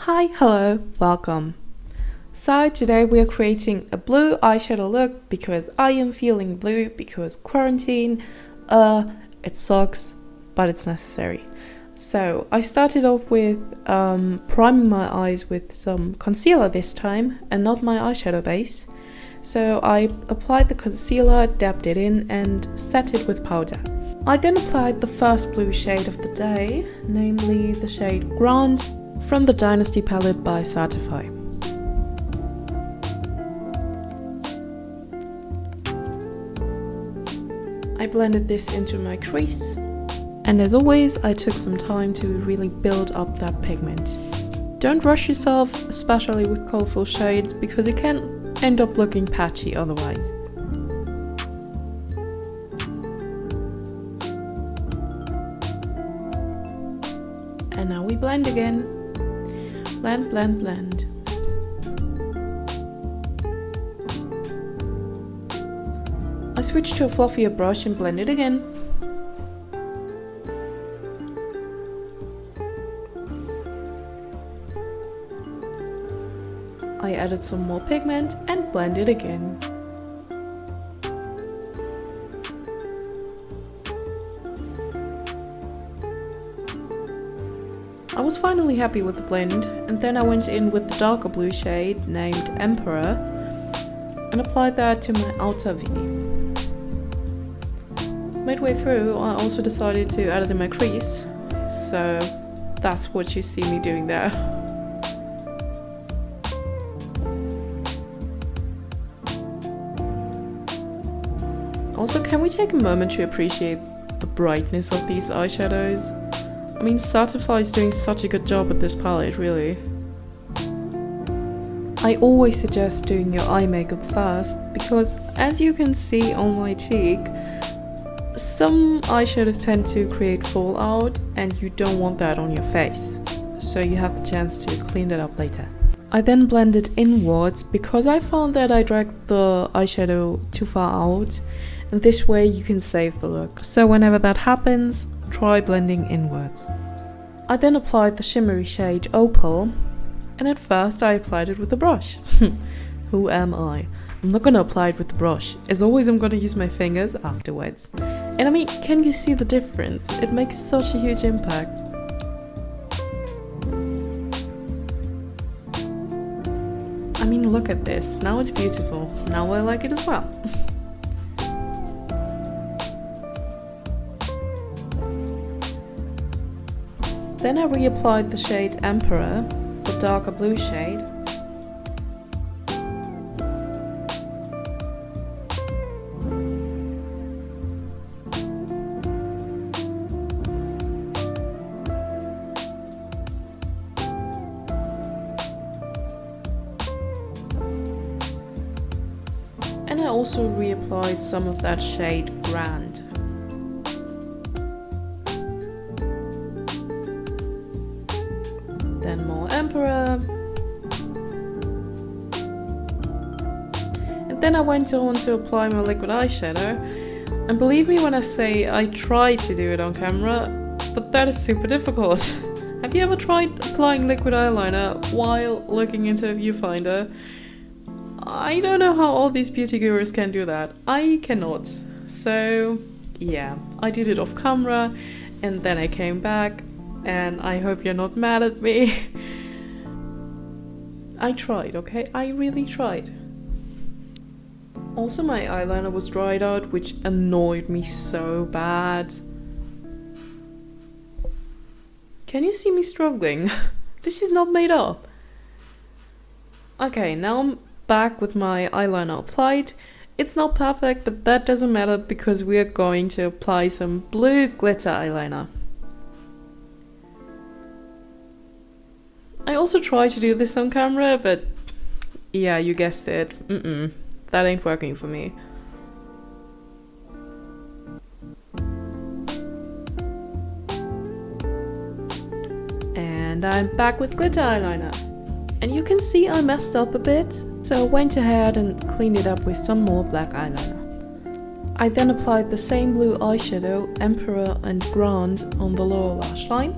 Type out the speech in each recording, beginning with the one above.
Hi, hello, welcome. So today we are creating a blue eyeshadow look because I am feeling blue because quarantine, it sucks, but it's necessary. So I started off with priming my eyes with some concealer this time and not my eyeshadow base. So I applied the concealer, dabbed it in and set it with powder. I then applied the first blue shade of the day, namely the shade Currant from the Dynasty palette by Certify. I blended this into my crease, and as always I took some time to really build up that pigment. Don't rush yourself, especially with colorful shades, because it can end up looking patchy otherwise. And now we blend again. Blend, blend, blend. I switched to a fluffier brush and blend it again. I added some more pigment and blended again. I was finally happy with the blend, and then I went in with the darker blue shade named Emperor and applied that to my outer V. Midway through I also decided to add it in my crease, so that's what you see me doing there. Also, can we take a moment to appreciate the brightness of these eyeshadows? I mean, Certify is doing such a good job with this palette, really. I always suggest doing your eye makeup first, because as you can see on my cheek, some eyeshadows tend to create fallout and you don't want that on your face. So you have the chance to clean it up later. I then blended inwards because I found that I dragged the eyeshadow too far out, and this way you can save the look. So whenever that happens, try blending inwards. I then applied the shimmery shade Opal, and at first I applied it with a brush. Who am I? I'm not gonna apply it with the brush. As always, I'm gonna use my fingers afterwards. And I mean, can you see the difference? It makes such a huge impact. I mean, look at this. Now it's beautiful. Now I like it as well. Then I reapplied the shade Emperor, the darker blue shade. And I also reapplied some of that shade Grand. Then more Emperor. And then I went on to apply my liquid eyeshadow. And believe me when I say I tried to do it on camera, but that is super difficult. Have you ever tried applying liquid eyeliner while looking into a viewfinder? I don't know how all these beauty gurus can do that. I cannot. So yeah, I did it off camera and then I came back, and I hope you're not mad at me. I tried, okay? I really tried. Also, my eyeliner was dried out, which annoyed me so bad. Can you see me struggling? This is not made up. Okay, now I'm back with my eyeliner applied. It's not perfect, but that doesn't matter because we are going to apply some blue glitter eyeliner. I also tried to do this on camera, but yeah, you guessed it. That ain't working for me. And I'm back with glitter eyeliner. And you can see I messed up a bit, so I went ahead and cleaned it up with some more black eyeliner. I then applied the same blue eyeshadow, Emperor and Currant, on the lower lash line.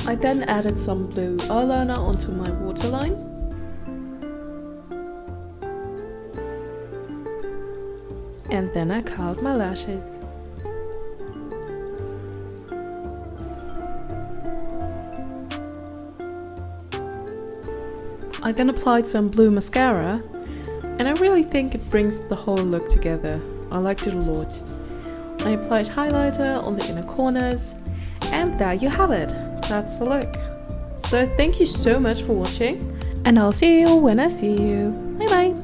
I then added some blue eyeliner onto my waterline. And then I curled my lashes. I then applied some blue mascara, and I really think it brings the whole look together. I liked it a lot. I applied highlighter on the inner corners, and there you have it. That's the look. So thank you so much for watching, and I'll see you when I see you. Bye bye.